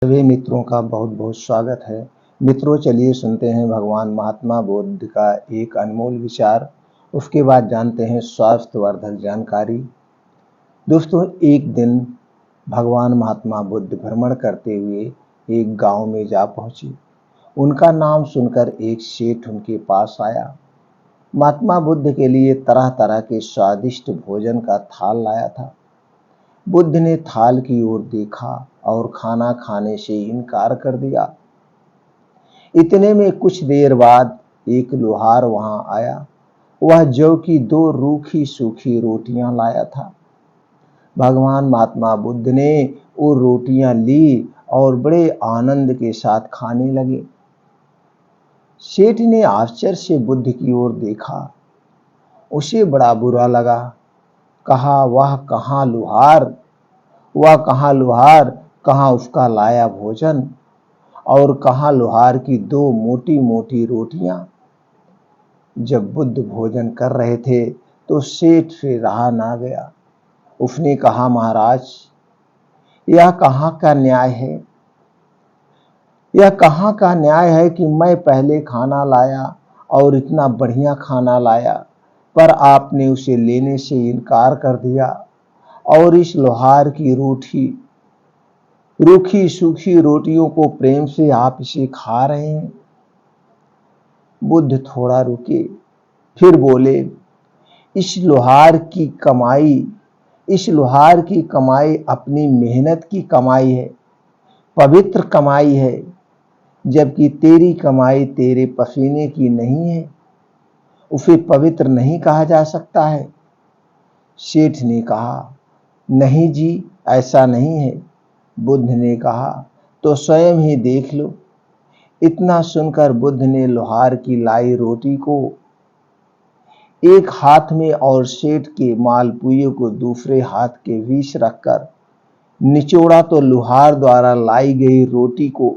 सभी मित्रों का बहुत बहुत स्वागत है। मित्रों, चलिए सुनते हैं भगवान महात्मा बुद्ध का एक अनमोल विचार। उसके बाद जानते हैं स्वास्थ्यवर्धक जानकारी। दोस्तों, एक दिन भगवान महात्मा बुद्ध भ्रमण करते हुए एक गांव में जा पहुंचे। उनका नाम सुनकर एक सेठ उनके पास आया। महात्मा बुद्ध के लिए तरह तरह के स्वादिष्ट भोजन का थाल लाया था। बुद्ध ने थाल की ओर देखा और खाना खाने से इनकार कर दिया। इतने में कुछ देर बाद एक लोहार वहां आया। वह जौ की 2 रूखी सूखी रोटियां लाया था। भगवान महात्मा बुद्ध ने वो रोटियां ली और बड़े आनंद के साथ खाने लगे। सेठ ने आश्चर्य से बुद्ध की ओर देखा। उसे बड़ा बुरा लगा। कहा, वह कहाँ लोहार, कहाँ उसका लाया भोजन, और कहाँ लोहार की 2 मोटी मोटी रोटियां। जब बुद्ध भोजन कर रहे थे तो सेठ से रहा ना गया। उसने कहा, महाराज, यह कहाँ का न्याय है? यह कहाँ का न्याय है कि मैं पहले खाना लाया और इतना बढ़िया खाना लाया, पर आपने उसे लेने से इनकार कर दिया और इस लोहार की रूखी सूखी रोटियों को प्रेम से आप इसे खा रहे हैं। बुद्ध थोड़ा रुके, फिर बोले, इस लोहार की कमाई अपनी मेहनत की कमाई है, पवित्र कमाई है, जबकि तेरी कमाई तेरे पसीने की नहीं है। उसे पवित्र नहीं कहा जा सकता है। सेठ ने कहा, नहीं जी, ऐसा नहीं है। बुद्ध ने कहा, तो स्वयं ही देख लो। इतना सुनकर बुद्ध ने लोहार की लाई रोटी को एक हाथ में और सेठ के मालपुए को दूसरे हाथ के बीच रखकर निचोड़ा तो लोहार द्वारा लाई गई रोटी को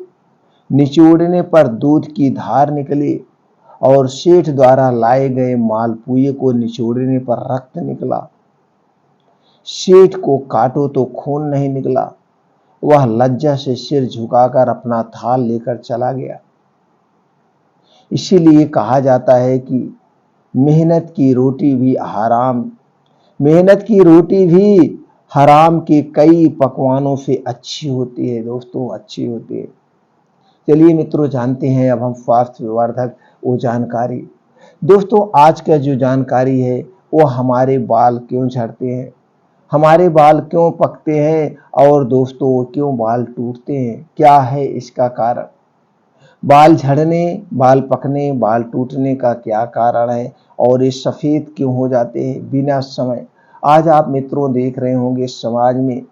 निचोड़ने पर दूध की धार निकली और सेठ द्वारा लाए गए मालपुए को निचोड़ने पर रक्त निकला। सेठ को काटो तो खून नहीं निकला। वह लज्जा से सिर झुकाकर अपना थाल लेकर चला गया। इसीलिए कहा जाता है कि मेहनत की रोटी भी हराम के कई पकवानों से अच्छी होती है। दोस्तों, अच्छी होती है। चलिए मित्रों, जानते हैं अब हम स्वास्थ्य विवर्धक वो जानकारी। दोस्तों, आज का जो जानकारी है वो हमारे बाल क्यों झड़ते हैं, हमारे बाल क्यों पकते हैं, और दोस्तों क्यों बाल टूटते हैं, क्या है इसका कारण? बाल झड़ने, बाल पकने, बाल टूटने का क्या कारण है, और ये सफेद क्यों हो जाते हैं बिना समय? आज आप मित्रों देख रहे होंगे समाज में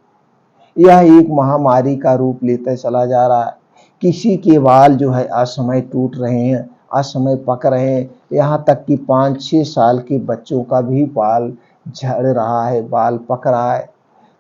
यह एक महामारी का रूप लेता चला जा रहा है। किसी के बाल जो है असमय टूट रहे हैं, असमय पक रहे हैं, यहाँ तक कि 5-6 साल के बच्चों का भी बाल झड़ रहा है, बाल पक रहा है।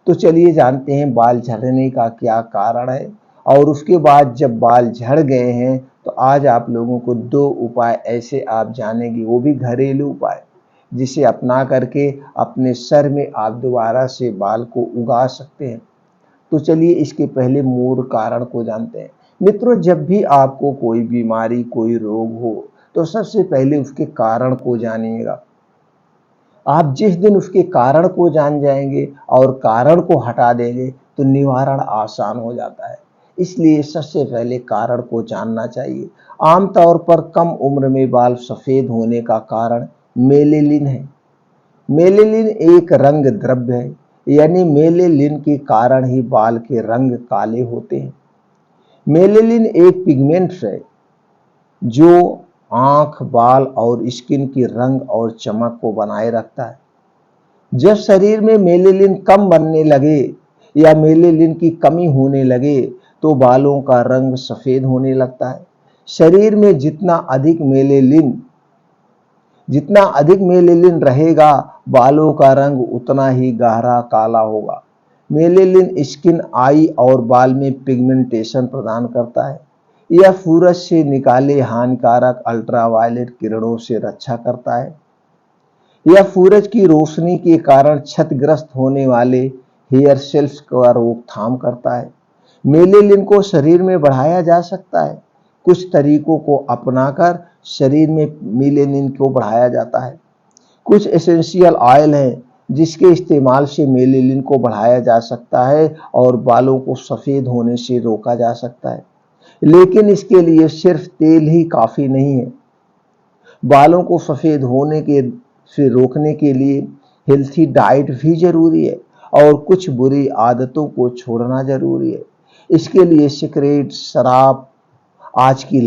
तो चलिए जानते हैं बाल झड़ने का क्या कारण है, और उसके बाद जब बाल झड़ गए हैं तो आज आप लोगों को 2 उपाय ऐसे आप जानेंगे, वो भी घरेलू उपाय, जिसे अपना करके अपने सर में आप दोबारा से बाल को उगा सकते हैं। तो चलिए इसके पहले मूल कारण को जानते हैं। मित्रों, जब भी आपको कोई बीमारी, कोई रोग हो तो सबसे पहले उसके कारण को जानिएगा। आप जिस दिन उसके कारण को जान जाएंगे और कारण को हटा देंगे तो निवारण आसान हो जाता है। इसलिए सबसे पहले कारण को जानना चाहिए। आमतौर पर कम उम्र में बाल सफेद होने का कारण मेलेनिन है। मेलेनिन एक रंग द्रव्य है, यानी मेलेनिन के कारण ही बाल के रंग काले होते हैं। मेलेनिन एक पिगमेंट है जो आंख, बाल और स्किन की रंग और चमक को बनाए रखता है। जब शरीर में मेलेनिन कम बनने लगे या मेलेनिन की कमी होने लगे तो बालों का रंग सफेद होने लगता है। शरीर में जितना अधिक मेलेनिन रहेगा, बालों का रंग उतना ही गहरा काला होगा। मेलेनिन स्किन, आई और बाल में पिगमेंटेशन प्रदान करता है। यह सूरज से निकाले हानिकारक अल्ट्रावायलेट किरणों से रक्षा करता है। यह सूरज की रोशनी के कारण क्षतिग्रस्त होने वाले हेयर सेल्स का रोकथाम करता है। मेलेलिन को शरीर में बढ़ाया जा सकता है। कुछ तरीकों को अपनाकर शरीर में मेलेनिन को बढ़ाया जाता है। कुछ एसेंशियल ऑयल हैं जिसके इस्तेमाल से मेलेनिन को बढ़ाया जा सकता है और बालों को सफ़ेद होने से रोका जा सकता है। लेकिन इसके लिए सिर्फ तेल ही काफ़ी नहीं है। बालों को सफ़ेद होने के से रोकने के लिए हेल्थी डाइट भी ज़रूरी है और कुछ बुरी आदतों को छोड़ना ज़रूरी है। इसके लिए सिगरेट, शराब, आज की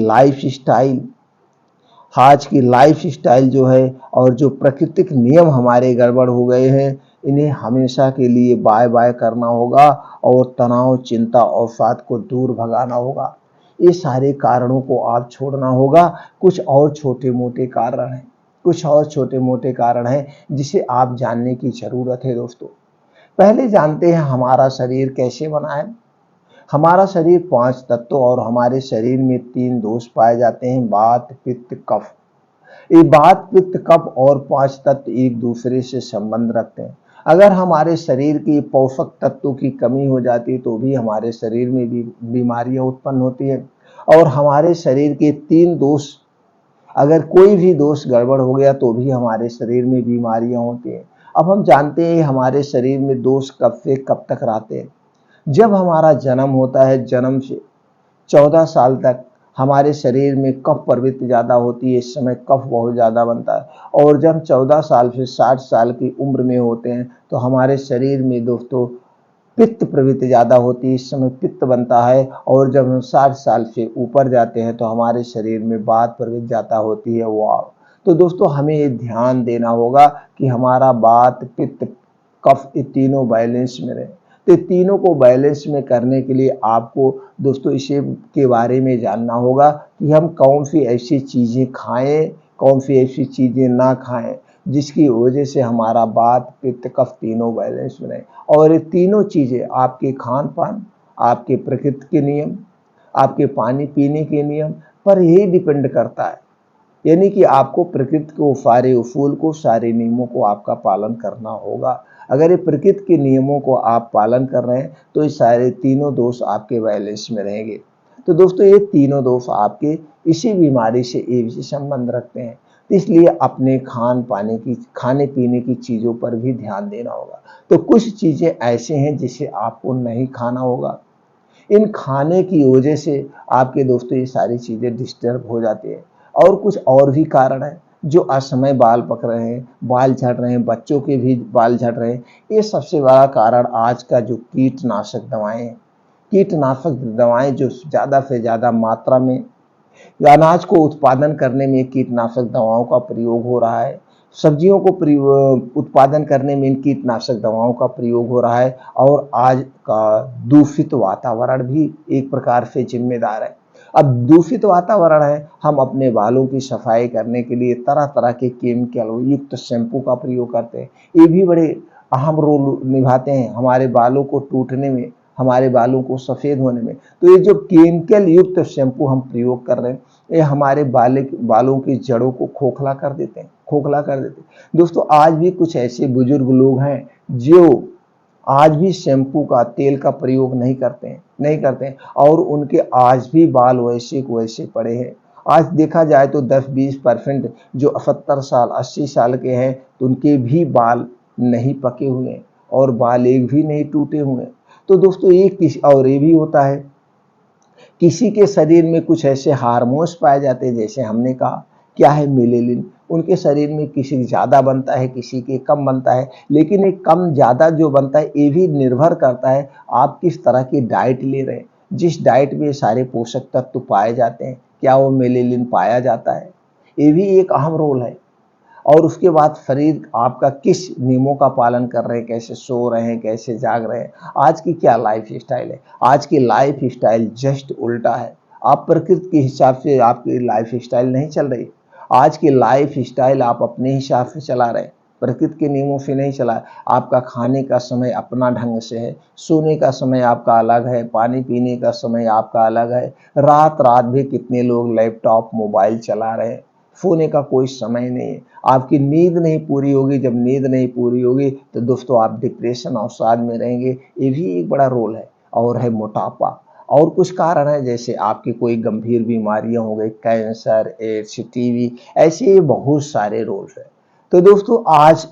लाइफ स्टाइल जो है और जो प्राकृतिक नियम हमारे गड़बड़ हो गए हैं, इन्हें हमेशा के लिए बाय बाय करना होगा और तनाव, चिंता और अवसाद को दूर भगाना होगा। ये सारे कारणों को आप छोड़ना होगा। कुछ और छोटे मोटे कारण हैं जिसे आप जानने की ज़रूरत है दोस्तों। पहले जानते हैं हमारा शरीर कैसे बना है। हमारा शरीर 5 तत्वों और हमारे शरीर में 3 दोष पाए जाते हैं, वात, पित्त, कफ। ये वात, पित्त, कफ और 5 तत्व एक दूसरे से संबंध रखते हैं। अगर हमारे शरीर की पोषक तत्वों की कमी हो जाती तो भी हमारे शरीर में भी बीमारियां उत्पन्न होती है। और हमारे शरीर के 3 दोष, अगर कोई भी दोष गड़बड़ हो गया तो भी हमारे शरीर में बीमारियां होती हैं। अब हम जानते हैं हमारे शरीर में दोष कब से कब तक रहते हैं। जब हमारा जन्म होता है, जन्म से 14 साल तक हमारे शरीर में कफ प्रवृत्ति ज़्यादा होती है। इस समय कफ बहुत ज़्यादा बनता है और जब 14 साल से 60 साल की उम्र में होते हैं तो हमारे शरीर में दोस्तों पित्त प्रवृत्ति ज़्यादा होती है। इस समय पित्त बनता है और जब हम 60 साल से ऊपर जाते हैं तो हमारे शरीर में वात प्रवृत्ति ज़्यादा होती है। वाह! तो दोस्तों हमें ये ध्यान देना होगा कि हमारा वात, पित्त, कफ ये तीनों बैलेंस में रहे। तो तीनों को बैलेंस में करने के लिए आपको दोस्तों इसे के बारे में जानना होगा कि हम कौन सी ऐसी चीज़ें खाएं, कौन सी ऐसी चीज़ें ना खाएं जिसकी वजह से हमारा वात, पित्त, कफ तीनों बैलेंस में रहे। और ये तीनों चीज़ें आपके खान पान, आपके प्रकृति के नियम, आपके पानी पीने के नियम पर यही डिपेंड करता है। यानी कि आपको प्रकृति को सारे उसूल को, सारे नियमों को आपका पालन करना होगा। अगर ये प्रकृति के नियमों को आप पालन कर रहे हैं तो ये सारे तीनों दोष आपके बैलेंस में रहेंगे। तो दोस्तों ये तीनों दोष आपके इसी बीमारी से एक से संबंध रखते हैं। तो इसलिए अपने खाने पीने की चीज़ों पर भी ध्यान देना होगा। तो कुछ चीज़ें ऐसे हैं जिसे आपको नहीं खाना होगा। इन खाने की वजह से आपके दोस्तों ये सारी चीज़ें डिस्टर्ब हो जाती है। और कुछ और भी कारण हैं जो असमय बाल पक रहे हैं, बाल झड़ रहे हैं, बच्चों के भी बाल झड़ रहे हैं। ये सबसे बड़ा कारण आज का जो कीटनाशक दवाएं हैं, कीटनाशक दवाएं जो ज़्यादा से ज़्यादा मात्रा में अनाज को उत्पादन करने में कीटनाशक दवाओं का प्रयोग हो रहा है। सब्जियों को उत्पादन करने में इन कीटनाशक दवाओं का प्रयोग हो रहा है। और आज का दूषित वातावरण भी एक प्रकार से जिम्मेदार है। अब दूषित वातावरण है, हम अपने बालों की सफाई करने के लिए तरह तरह के केमिकल युक्त शैम्पू का प्रयोग करते हैं। ये भी बड़े अहम रोल निभाते हैं हमारे बालों को टूटने में, हमारे बालों को सफ़ेद होने में। तो ये जो केमिकल युक्त शैम्पू हम प्रयोग कर रहे हैं, ये हमारे बालों की जड़ों को खोखला कर देते हैं। दोस्तों आज भी कुछ ऐसे बुजुर्ग लोग हैं जो आज भी शैम्पू का, तेल का प्रयोग नहीं करते हैं और उनके आज भी बाल वैसे को वैसे पड़े हैं। आज देखा जाए तो 10-20% जो 70 साल 80 साल के हैं तो उनके भी बाल नहीं पके हुए हैं और बाल एक भी नहीं टूटे हुए हैं। तो दोस्तों ये भी होता है, किसी के शरीर में कुछ ऐसे हार्मोन्स पाए जाते हैं, जैसे हमने कहा क्या है मेलेनिन, उनके शरीर में किसी के ज़्यादा बनता है, किसी के कम बनता है। लेकिन ये कम ज़्यादा जो बनता है ये भी निर्भर करता है आप किस तरह की डाइट ले रहे हैं। जिस डाइट में सारे पोषक तत्व पाए जाते हैं, क्या वो मेलेनिन पाया जाता है, ये भी एक अहम रोल है। और उसके बाद शरीर आपका किस नियमों का पालन कर रहे हैं, कैसे सो रहे हैं, कैसे जाग रहे हैं। आज की क्या लाइफ स्टाइल है, आज की लाइफ स्टाइल जस्ट उल्टा है। आप प्रकृति के हिसाब से आपकी लाइफ स्टाइल नहीं चल रही। आज की लाइफ स्टाइल आप अपने हिसाब से चला रहे हैं, प्रकृति के नियमों से नहीं चला। आपका खाने का समय अपना ढंग से है, सोने का समय आपका अलग है, पानी पीने का समय आपका अलग है। रात रात भी कितने लोग लैपटॉप मोबाइल चला रहे हैं, सोने का कोई समय नहीं है। आपकी नींद नहीं पूरी होगी, जब नींद नहीं पूरी होगी तो दोस्तों आप डिप्रेशन और अवसाद में रहेंगे। ये भी एक बड़ा रोल है। और है मोटापा। और कुछ कारण है, जैसे आपकी कोई गंभीर बीमारियां हो गई, कैंसर, एड्स, टीबी, ऐसे बहुत सारे रोग हैं। तो दोस्तों आज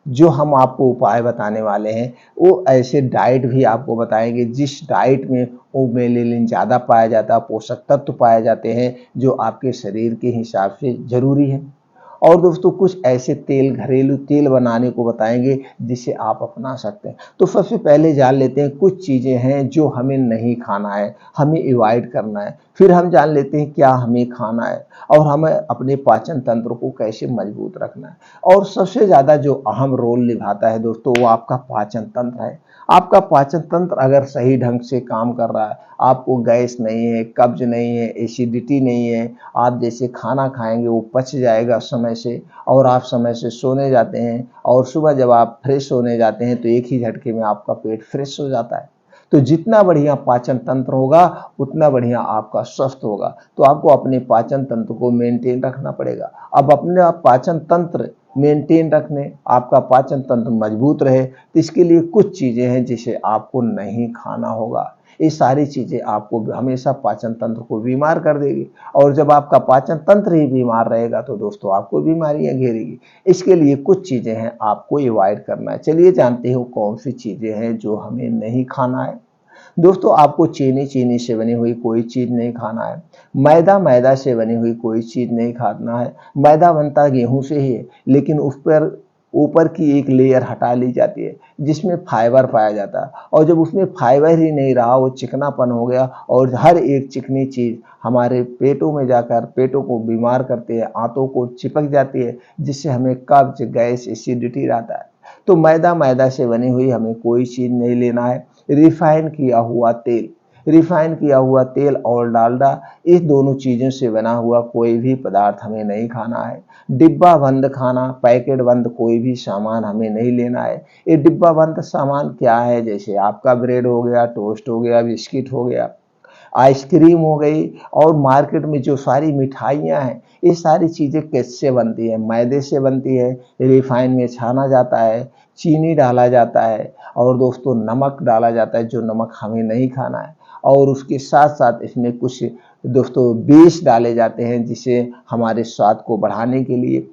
जो हम आपको उपाय बताने वाले हैं वो ऐसे डाइट भी आपको बताएंगे जिस डाइट में वो मेलेनिन ज़्यादा पाया जाता है, पोषक तत्व पाए जाते हैं जो आपके शरीर के हिसाब से ज़रूरी है। और दोस्तों कुछ ऐसे तेल, घरेलू तेल बनाने को बताएंगे जिसे आप अपना सकते हैं। तो सबसे पहले जान लेते हैं कुछ चीज़ें हैं जो हमें नहीं खाना है, हमें अवॉइड करना है। फिर हम जान लेते हैं क्या हमें खाना है और हमें अपने पाचन तंत्र को कैसे मजबूत रखना है। और सबसे ज़्यादा जो अहम रोल निभाता है दोस्तों वो आपका पाचन तंत्र है। आपका पाचन तंत्र अगर सही ढंग से काम कर रहा है, आपको गैस नहीं है, कब्ज नहीं है, एसिडिटी नहीं है, आप जैसे खाना खाएंगे वो पच जाएगा समय से, और आप समय से सोने जाते हैं और सुबह जब आप फ्रेश होने जाते हैं तो एक ही झटके में आपका पेट फ्रेश हो जाता है। तो जितना बढ़िया पाचन तंत्र होगा उतना बढ़िया आपका स्वस्थ होगा। तो आपको अपने पाचन तंत्र को मेंटेन रखना पड़ेगा। अब अपने पाचन तंत्र मेंटेन रखने, आपका पाचन तंत्र मजबूत रहे, तो इसके लिए कुछ चीज़ें हैं जिसे आपको नहीं खाना होगा। ये सारी चीज़ें आपको हमेशा पाचन तंत्र को बीमार कर देगी, और जब आपका पाचन तंत्र ही बीमार रहेगा तो दोस्तों आपको बीमारियां घेरेगी। इसके लिए कुछ चीज़ें हैं आपको अवॉइड करना है। चलिए जानते हो कौन सी चीज़ें हैं जो हमें नहीं खाना है। दोस्तों आपको चीनी से बनी हुई कोई चीज़ नहीं खाना है। मैदा से बनी हुई कोई चीज़ नहीं खाना है। मैदा बनता गेहूं से ही है, लेकिन उस पर ऊपर की एक लेयर हटा ली जाती है जिसमें फाइबर पाया जाता है, और जब उसमें फाइबर ही नहीं रहा, वो चिकनापन हो गया, और हर एक चिकनी चीज़ हमारे पेटों में जाकर पेटों को बीमार करती है, आंतों को चिपक जाती है, जिससे हमें कब्ज, गैस, एसिडिटी रहता है। तो मैदा से बनी हुई हमें कोई चीज़ नहीं लेना है। रिफाइन किया हुआ तेल और डालडा, इस दोनों चीज़ों से बना हुआ कोई भी पदार्थ हमें नहीं खाना है। डिब्बा बंद खाना, पैकेट बंद कोई भी सामान हमें नहीं लेना है। ये डिब्बा बंद सामान क्या है, जैसे आपका ब्रेड हो गया, टोस्ट हो गया, बिस्किट हो गया, आइसक्रीम हो गई, और मार्केट में जो सारी मिठाइयाँ हैं, ये सारी चीज़ें किससे बनती है? मैदे से बनती है। रिफाइन में छाना जाता है, चीनी डाला जाता है, और दोस्तों नमक डाला जाता है जो नमक हमें नहीं खाना है। और उसके साथ साथ इसमें कुछ दोस्तों बीज डाले जाते हैं जिसे हमारे स्वाद को बढ़ाने के लिए।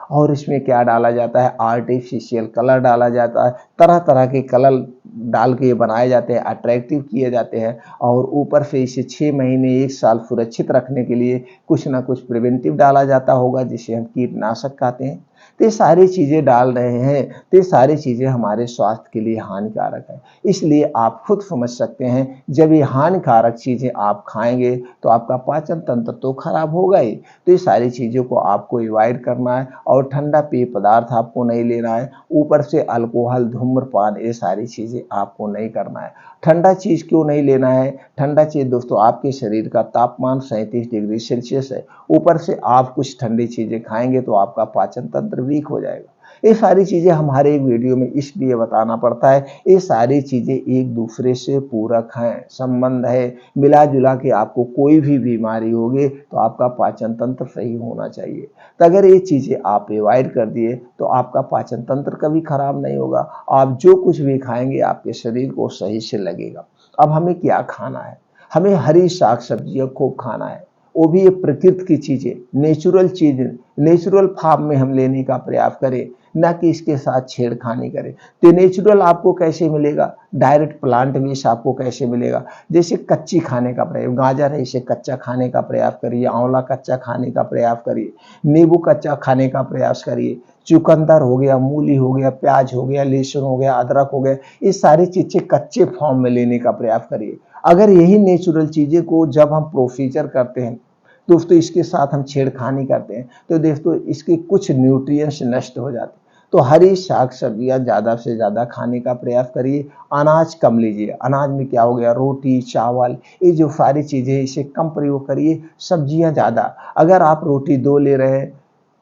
और इसमें क्या डाला जाता है? आर्टिफिशियल कलर डाला जाता है। तरह तरह के कलर डाल के बनाए जाते हैं, अट्रैक्टिव किए जाते हैं, और ऊपर से इसे 6 महीने 1 साल सुरक्षित रखने के लिए कुछ ना कुछ प्रिवेंटिव डाला जाता होगा जिसे हम कीटनाशक कहते हैं। तो ये सारी चीज़ें डाल रहे हैं, तो ये सारी चीज़ें हमारे स्वास्थ्य के लिए हानिकारक है। इसलिए आप खुद समझ सकते हैं, जब ये हानिकारक चीज़ें आप खाएंगे तो आपका पाचन तंत्र तो खराब होगा ही। तो ये सारी चीज़ों को आपको अवॉइड करना है, और ठंडा पेय पदार्थ आपको नहीं लेना है। ऊपर से अल्कोहल, धूम्रपान, ये सारी चीज़ें आपको नहीं करना है। ठंडा चीज़ क्यों नहीं लेना है? ठंडा चीज़ दोस्तों, आपके शरीर का तापमान 37 डिग्री सेल्सियस है, ऊपर से आप कुछ ठंडी चीज़ें खाएंगे तो आपका पाचन तंत्र वीक हो जाएगा। ये सारी चीज़ें हमारे एक वीडियो में इसलिए बताना पड़ता है, ये सारी चीज़ें एक दूसरे से पूरक हैं, संबंध है। मिला जुला के आपको कोई भी बीमारी होगी तो आपका पाचन तंत्र सही होना चाहिए। तो अगर ये चीज़ें आप अवॉइड कर दिए तो आपका पाचन तंत्र कभी खराब नहीं होगा। आप जो कुछ भी खाएंगे आपके शरीर को सही से लगेगा। अब हमें क्या खाना है? हमें हरी साग सब्जियां खूब खाना है, वो भी ये प्रकृति की चीज़ें, नेचुरल चीज़ें, नेचुरल फार्म में हम लेने का प्रयास करें, ना कि इसके साथ छेड़खानी करें। तो नेचुरल आपको कैसे मिलेगा? डायरेक्ट प्लांट बेस आपको कैसे मिलेगा? जैसे कच्ची खाने का प्रयास, गाजर है इसे कच्चा खाने का प्रयास करिए, आंवला कच्चा खाने का प्रयास करिए, नींबू कच्चा खाने का प्रयास करिए, चुकंदर हो गया, मूली हो गया, प्याज हो गया, लहसुन हो गया, अदरक हो गया, ये सारी चीज़ें कच्चे फॉर्म में लेने का प्रयास करिए। अगर यही नेचुरल चीज़ें को जब हम प्रोसीजर करते हैं दोस्तों, इसके साथ हम छेड़खानी करते हैं तो दोस्तों इसके कुछ न्यूट्रिएंट्स नष्ट हो जाते हैं। तो हरी साग सब्जियां ज़्यादा से ज़्यादा खाने का प्रयास करिए। अनाज कम लीजिए। अनाज में क्या हो गया? रोटी, चावल, ये जो सारी चीज़ें इसे कम प्रयोग करिए। सब्जियां ज़्यादा, अगर आप रोटी 2 ले रहे हैं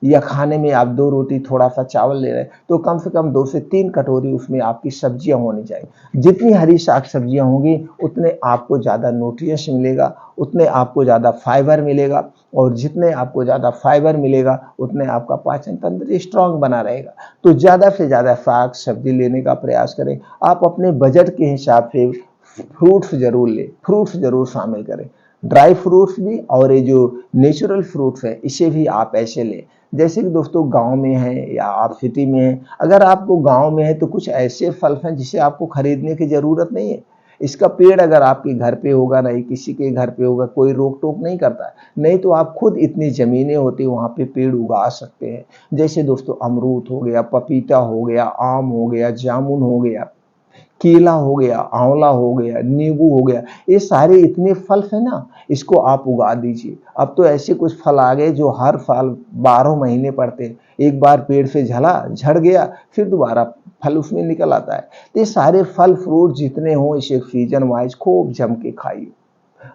या खाने में आप 2 रोटी थोड़ा सा चावल ले रहे हैं तो कम से कम 2 से 3 कटोरी उसमें आपकी सब्जियां होनी चाहिए। जितनी हरी साग सब्जियां होंगी उतने आपको ज़्यादा न्यूट्रिएंट्स मिलेगा, उतने आपको ज़्यादा फाइबर मिलेगा, और जितने आपको ज़्यादा फाइबर मिलेगा उतने आपका पाचन तंत्र स्ट्रांग बना रहेगा। तो ज़्यादा से ज़्यादा साग सब्जी लेने का प्रयास करें। आप अपने बजट के हिसाब से फ्रूट्स जरूर ले, फ्रूट्स जरूर शामिल करें, ड्राई फ्रूट्स भी और ये जो नेचुरल फ्रूट्स है इसे भी आप ऐसे लें। जैसे कि दोस्तों गांव में है या आप सिटी में हैं, अगर आपको गांव में है तो कुछ ऐसे फल हैं जिसे आपको खरीदने की जरूरत नहीं है। इसका पेड़ अगर आपके घर पे होगा, नहीं किसी के घर पे होगा, कोई रोक टोक नहीं करता है। नहीं तो आप खुद इतनी जमीनें होती वहां पे पेड़ उगा सकते हैं। जैसे दोस्तों अमरूद हो गया, पपीता हो गया, आम हो गया, जामुन हो गया, केला हो गया, आंवला हो गया, नींबू हो गया, ये सारे इतने फल है ना, इसको आप उगा दीजिए। अब तो ऐसे कुछ फल आ गए जो हर साल 12 महीने पड़ते हैं। एक बार पेड़ से झड़ गया, फिर दोबारा फल उसमें निकल आता है। तो ये सारे फल फ्रूट जितने हों इसे सीजन वाइज खूब जम के खाइए।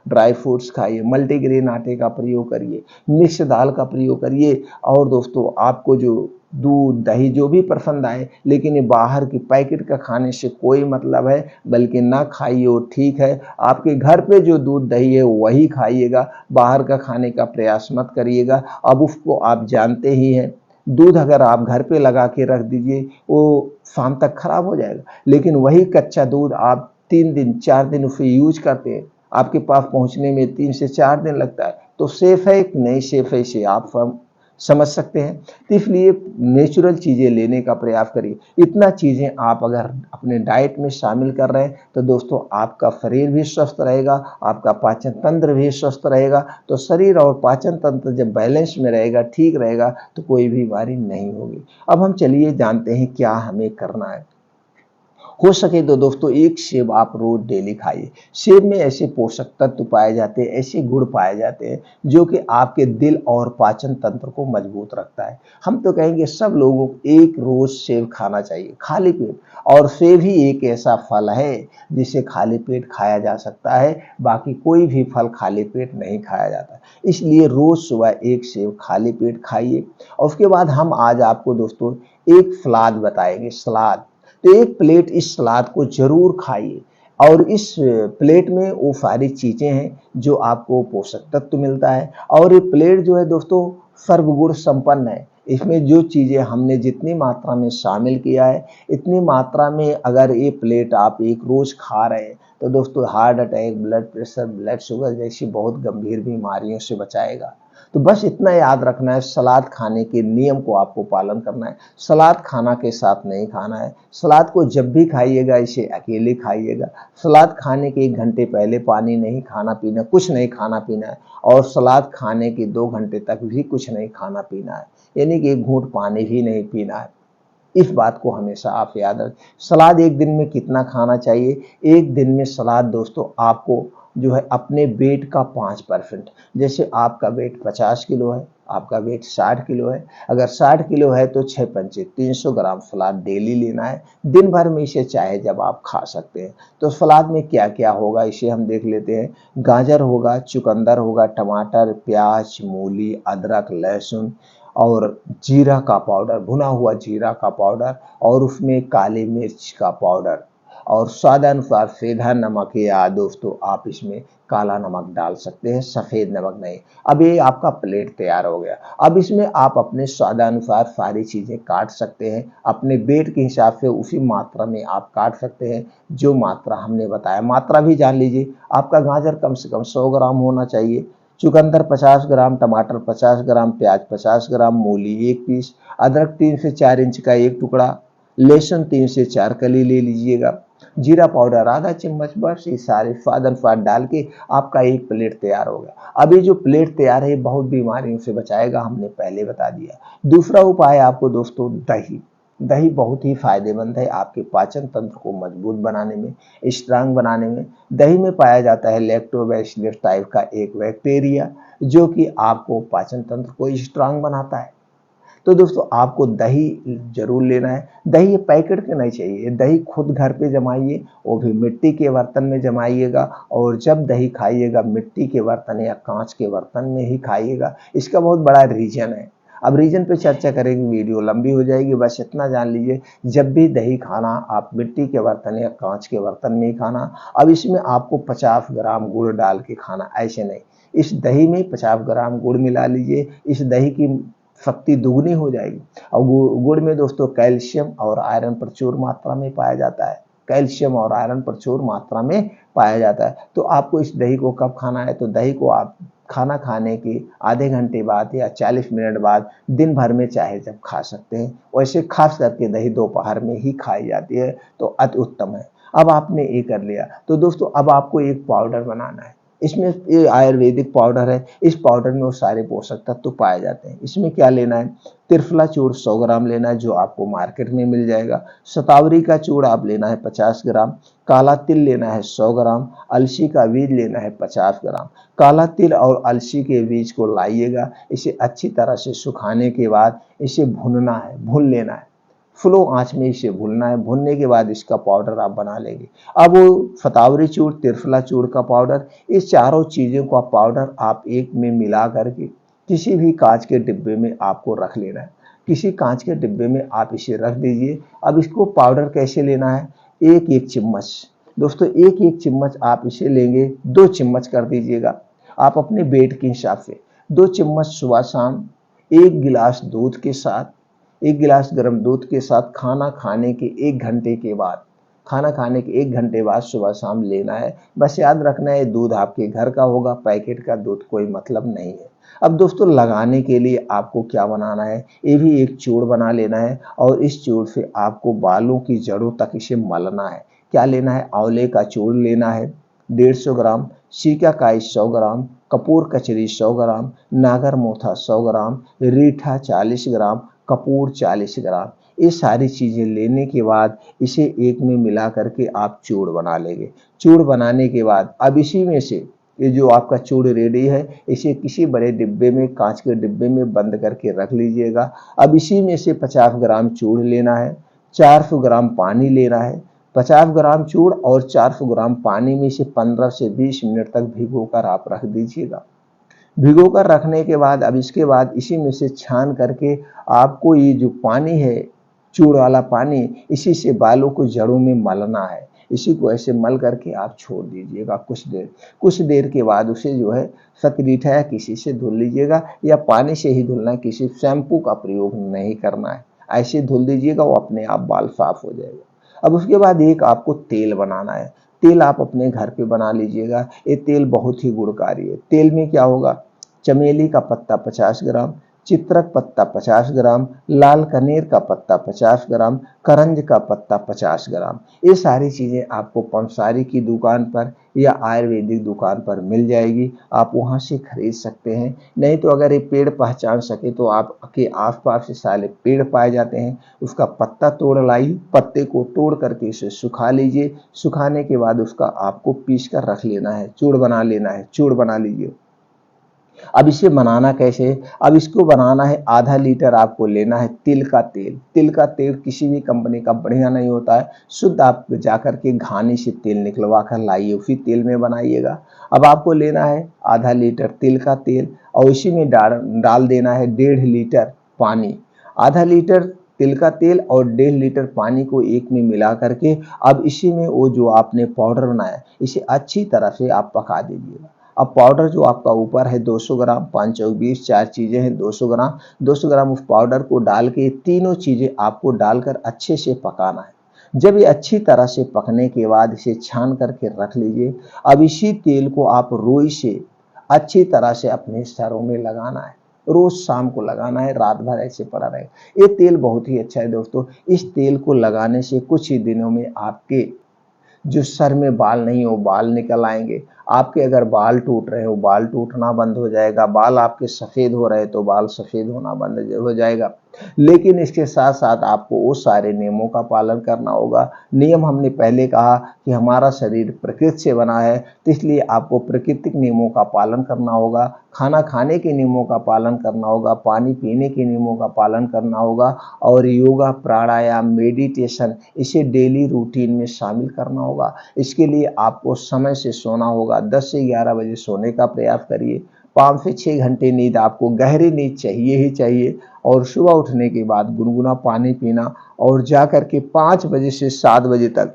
ड्राई फ्रूट्स खाइए, मल्टीग्रेन आटे का प्रयोग करिए, मिक्स दाल का प्रयोग करिए। और दोस्तों आपको जो दूध दही जो भी पसंद आए, लेकिन ये बाहर की पैकेट का खाने से कोई मतलब है, बल्कि ना खाइए वो ठीक है। आपके घर पे जो दूध दही है वही खाइएगा, बाहर का खाने का प्रयास मत करिएगा। अब उसको आप जानते ही हैं, दूध अगर आप घर पे लगा के रख दीजिए वो शाम तक खराब हो जाएगा, लेकिन वही कच्चा दूध आप 3 दिन 4 दिन उसे यूज करते हैं, आपके पास पहुंचने में 3 से 4 दिन लगता है। तो सेफ है कि नहीं सेफ है इसे आप समझ सकते हैं। तो इसलिए नेचुरल चीज़ें लेने का प्रयास करिए। इतना चीज़ें आप अगर अपने डाइट में शामिल कर रहे हैं तो दोस्तों आपका शरीर भी स्वस्थ रहेगा, आपका पाचन तंत्र भी स्वस्थ रहेगा। तो शरीर और पाचन तंत्र जब बैलेंस में रहेगा, ठीक रहेगा, तो कोई भी बीमारी नहीं होगी। अब हम चलिए जानते हैं क्या हमें करना है। हो सके तो दोस्तों एक सेब आप रोज डेली खाइए। सेब में ऐसे पोषक तत्व पाए जाते हैं, ऐसे गुण पाए जाते हैं जो कि आपके दिल और पाचन तंत्र को मजबूत रखता है। हम तो कहेंगे सब लोगों को एक रोज सेब खाना चाहिए खाली पेट। और सेब ही एक ऐसा फल है जिसे खाली पेट खाया जा सकता है, बाकी कोई भी फल खाली पेट नहीं खाया जाता। इसलिए रोज सुबह एक सेब खाली पेट खाइए। और उसके बाद हम आज आपको दोस्तों एक सलाद बताएंगे, सलाद। तो एक प्लेट इस सलाद को जरूर खाइए। और इस प्लेट में वो सारी चीजें हैं जो आपको पोषक तत्व मिलता है। और ये प्लेट जो है दोस्तों सर्वगुण संपन्न है। इसमें जो चीजें हमने जितनी मात्रा में शामिल किया है, इतनी मात्रा में अगर ये प्लेट आप एक रोज खा रहे हैं तो दोस्तों heart attack, blood pressure, blood sugar जैसी बहुत गंभीर बीमारियों से बचाएगा। तो बस इतना याद रखना है, सलाद खाने के नियम को आपको पालन करना है। सलाद खाना के साथ नहीं खाना है। सलाद को जब भी खाइएगा इसे अकेले खाइएगा। सलाद खाने के 1 घंटे पहले पानी नहीं खाना पीना, कुछ नहीं खाना पीना है। और सलाद खाने के 2 घंटे तक भी कुछ नहीं खाना पीना है, यानी कि 1 घूंट पानी भी नहीं पीना है। इस बात को हमेशा आप याद रखें। सलाद एक दिन में कितना खाना चाहिए? एक दिन में सलाद दोस्तों आपको जो है अपने वेट का 5%। जैसे आपका वेट 50 किलो है, आपका वेट 60 किलो है, अगर 60 किलो है तो 6 पंचे 300 ग्राम सलाद डेली लेना है। दिन भर में इसे चाहे जब आप खा सकते हैं। तो सलाद में क्या क्या होगा इसे हम देख लेते हैं। गाजर होगा, चुकंदर होगा, टमाटर, प्याज, मूली, अदरक, लहसुन और जीरा का पाउडर, भुना हुआ जीरा का पाउडर, और उसमें काली मिर्च का पाउडर, और स्वादानुसार सेंधा नमक, या दोस्तों आप इसमें काला नमक डाल सकते हैं, सफ़ेद नमक नहीं। अब ये आपका प्लेट तैयार हो गया। अब इसमें आप अपने स्वादानुसार सारी चीज़ें काट सकते हैं, अपने वेट के हिसाब से उसी मात्रा में आप काट सकते हैं जो मात्रा हमने बताया। मात्रा भी जान लीजिए, आपका गाजर कम से कम 100 ग्राम होना चाहिए, चुकंदर 50 ग्राम, टमाटर 50 ग्राम, प्याज 50 ग्राम, मूली 1 पीस, अदरक 3 से 4 इंच का 1 टुकड़ा, लहसुन 3 से 4 कली ले लीजिएगा, जीरा पाउडर आधा चम्मच। बस ये सारे स्वाद अनुसार डाल के आपका एक प्लेट तैयार हो गया। अब ये जो प्लेट तैयार है बहुत बीमारियों से बचाएगा, हमने पहले बता दिया। दूसरा उपाय आपको दोस्तों दही। दही बहुत ही फायदेमंद है आपके पाचन तंत्र को मजबूत बनाने में, स्ट्रांग बनाने में। दही में पाया जाता है लैक्टोबैसिलस टाइप का एक बैक्टीरिया जो कि आपको पाचन तंत्र को स्ट्रांग बनाता है। तो दोस्तों आपको दही जरूर लेना है। दही पैकेट के नहीं चाहिए, दही खुद घर पे जमाइए, वो भी मिट्टी के बर्तन में जमाइएगा। और जब दही खाइएगा मिट्टी के बर्तन या कांच के बर्तन में ही खाइएगा। इसका बहुत बड़ा रीजन है, अब रीजन पे चर्चा करेंगे, वीडियो लंबी हो जाएगी। बस इतना जान लीजिए, जब भी दही खाना आप मिट्टी के बर्तन या कांच के बर्तन में ही खाना। अब इसमें आपको 50 ग्राम गुड़ डाल के खाना, ऐसे नहीं। इस दही में 50 ग्राम गुड़ मिला लीजिए, इस दही की शक्ति दुगनी हो जाएगी। और गुड़ में दोस्तों कैल्शियम और आयरन प्रचुर मात्रा में पाया जाता है। कैल्शियम और आयरन प्रचुर मात्रा में पाया जाता है। तो आपको इस दही को कब खाना है, तो दही को आप खाना खाने के आधे घंटे बाद या 40 मिनट बाद दिन भर में चाहे जब खा सकते हैं। वैसे खास करके दही दोपहर में ही खाई जाती है, तो अति उत्तम है। अब आपने ये कर लिया, तो दोस्तों अब आपको एक पाउडर बनाना है। इसमें ये आयुर्वेदिक पाउडर है, इस पाउडर में वो सारे पोषक तत्व पाए जाते हैं। इसमें क्या लेना है, त्रिफला चूर्ण 100 ग्राम लेना है, जो आपको मार्केट में मिल जाएगा। शतावरी का चूर्ण आप लेना है 50 ग्राम, काला तिल लेना है 100 ग्राम, अलसी का बीज लेना है 50 ग्राम। काला तिल और अलसी के बीज को लाइएगा, इसे अच्छी तरह से सुखाने के बाद इसे भूनना है, भून लेना है, स्लो आंच में इसे भूनना है। भूनने के बाद इसका पाउडर आप बना लेंगे। अब वो शतावरी चूर्ण, त्रिफला चूर्ण का पाउडर, इस चारों चीज़ों का पाउडर आप एक में मिला करके किसी भी कांच के डिब्बे में आपको रख लेना है। किसी कांच के डिब्बे में आप इसे रख दीजिए। अब इसको पाउडर कैसे लेना है, एक एक चम्मच, दोस्तों एक एक चम्मच आप इसे लेंगे, 2 चम्मच कर दीजिएगा आप अपने वेट के हिसाब से। 2 चम्मच सुबह शाम, 1 गिलास दूध के साथ, 1 गिलास गर्म दूध के साथ खाना खाने के 1 घंटे के बाद, खाना खाने के 1 घंटे बाद सुबह शाम लेना है। बस याद रखना है दूध आपके घर का होगा, पैकेट का दूध कोई मतलब नहीं है। अब दोस्तों लगाने के लिए आपको क्या बनाना है, ये भी एक चूर्ण बना लेना है और इस चूर्ण से आपको बालों की जड़ों तक इसे मलना है। क्या लेना है, आंवले का चूर्ण लेना है 150 ग्राम, सीकाकाई 100 ग्राम, कपूर कचरी 100 ग्राम, नागर मोथा 100 ग्राम, रीठा 40 ग्राम, कपूर 40 ग्राम। ये सारी चीज़ें लेने के बाद इसे एक में मिला करके आप चूर्ण बना लेंगे। चूर्ण बनाने के बाद अब इसी में से ये जो आपका चूर्ण रेडी है, इसे किसी बड़े डिब्बे में, कांच के डिब्बे में बंद करके रख लीजिएगा। अब इसी में से 50 ग्राम चूर्ण लेना है, 400 ग्राम पानी लेना है। 50 ग्राम चूर्ण और 400 ग्राम पानी में से 15 से 20 मिनट तक भिगोकर आप रख दीजिएगा। भिगोकर रखने के बाद अब इसके बाद इसी में से छान करके आपको ये जो पानी है, चूर्ण वाला पानी, इसी से बालों को जड़ों में मलना है। इसी को ऐसे मल करके आप छोड़ दीजिएगा कुछ देर के बाद उसे जो है सतरीठा या किसी से धुल लीजिएगा, या पानी से ही धुलना है, किसी शैम्पू का प्रयोग नहीं करना है। ऐसे धुल दीजिएगा, वो अपने आप बाल साफ हो जाएगा। अब उसके बाद एक आपको तेल बनाना है। तेल आप अपने घर पे बना लीजिएगा। ये तेल बहुत ही गुणकारी है। तेल में क्या होगा, चमेली का पत्ता 50 ग्राम, चित्रक पत्ता 50 ग्राम, लाल कनेर का पत्ता 50 ग्राम, करंज का पत्ता 50 ग्राम। ये सारी चीज़ें आपको पंसारी की दुकान पर या आयुर्वेदिक दुकान पर मिल जाएगी, आप वहाँ से खरीद सकते हैं। नहीं तो अगर ये पेड़ पहचान सके तो आपके आसपास से सारे पेड़ पाए जाते हैं, उसका पत्ता तोड़ लाइए, पत्ते को तोड़ करके इसे सुखा लीजिए। सुखाने के बाद उसका आपको पीस कर रख लेना है, चूर्ण बना लेना है, चूर्ण बना लीजिए। अब इसे बनाना कैसे, अब इसको बनाना है, आधा लीटर आपको लेना है तिल का तेल। तिल का तेल किसी भी कंपनी का बढ़िया नहीं होता है, शुद्ध आप जाकर के घानी से तेल निकलवा कर लाइए, उसी तेल में बनाइएगा। अब आपको लेना है आधा लीटर तिल का तेल और इसी में डाल देना है 1.5 लीटर पानी। आधा लीटर तिल का तेल और 1.5 लीटर पानी को एक में मिला करके अब इसी में वो जो आपने पाउडर बनाया, इसे अच्छी तरह से आप पका दीजिएगा। अब पाउडर जो आपका ऊपर है 200 ग्राम, 5 चौक 20, 4 चीज़ें हैं 200 ग्राम उस पाउडर को डाल के तीनों चीज़ें आपको डालकर अच्छे से पकाना है। जब ये अच्छी तरह से पकने के बाद इसे छान करके रख लीजिए। अब इसी तेल को आप रुई से अच्छी तरह से अपने सरों में लगाना है, रोज शाम को लगाना है, रात भर ऐसे पड़ा रहेगा। ये तेल बहुत ही अच्छा है दोस्तों। इस तेल को लगाने से कुछ ही दिनों में आपके जो सर में बाल नहीं हो, बाल निकल आएंगे। आपके अगर बाल टूट रहे हो, बाल टूटना बंद हो जाएगा। बाल आपके सफ़ेद हो रहे तो बाल सफ़ेद होना बंद हो जाएगा। लेकिन इसके साथ साथ आपको वो सारे नियमों का पालन करना होगा। नियम हमने पहले कहा कि हमारा शरीर प्रकृति से बना है, तो इसलिए आपको प्राकृतिक नियमों का पालन करना होगा। खाना खाने के नियमों का पालन करना होगा, पानी पीने के नियमों का पालन करना होगा और योगा, प्राणायाम, मेडिटेशन इसे डेली रूटीन में शामिल करना होगा। इसके लिए आपको समय से सोना होगा, 10 से 11 बजे सोने का प्रयास करिए। 5 से 6 घंटे नींद, आपको गहरी नींद चाहिए ही चाहिए। और सुबह उठने के बाद गुनगुना पानी पीना और जाकर के 5 बजे से 7 बजे तक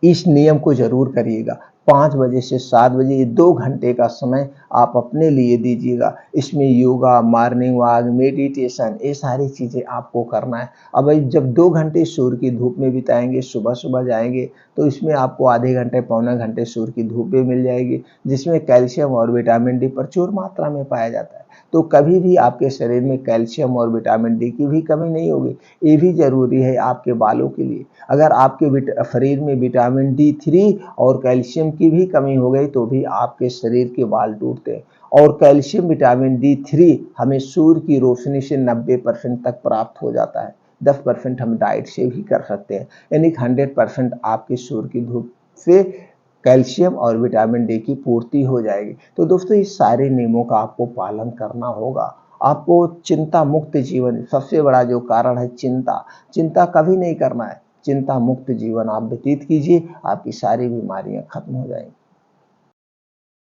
इस नियम को जरूर करिएगा। 5 बजे से 7 बजे ये 2 घंटे का समय आप अपने लिए दीजिएगा। इसमें योगा, मॉर्निंग वॉक, मेडिटेशन ये सारी चीज़ें आपको करना है। अब भाई जब 2 घंटे सूर्य की धूप में बिताएँगे, सुबह-सुबह जाएँगे तो इसमें आपको आधे घंटे, पौने घंटे सूर्य की धूप भी मिल जाएगी, जिसमें कैल्शियम और विटामिन डी प्रचुर मात्रा में पाया जाता है। तो कभी भी आपके शरीर में कैल्शियम और विटामिन डी की भी कमी नहीं होगी। ये भी ज़रूरी है आपके बालों के लिए। अगर आपके शरीर में विटामिन D3 और कैल्शियम की भी कमी हो गई तो भी आपके शरीर के बाल टूटते हैं। और कैल्शियम, विटामिन D3 हमें सूर्य की रोशनी से 90% तक प्राप्त हो जाता है। 10% हम डाइट से भी कर सकते हैं, यानी 100% आपके सूर्य की धूप से कैल्शियम और विटामिन डी की पूर्ति हो जाएगी। तो दोस्तों इस सारे नियमों का आपको पालन करना होगा। आपको चिंता मुक्त जीवन, सबसे बड़ा जो कारण है चिंता, चिंता कभी नहीं करना है। चिंता मुक्त जीवन आप व्यतीत कीजिए, आपकी सारी बीमारियां खत्म हो जाएंगी।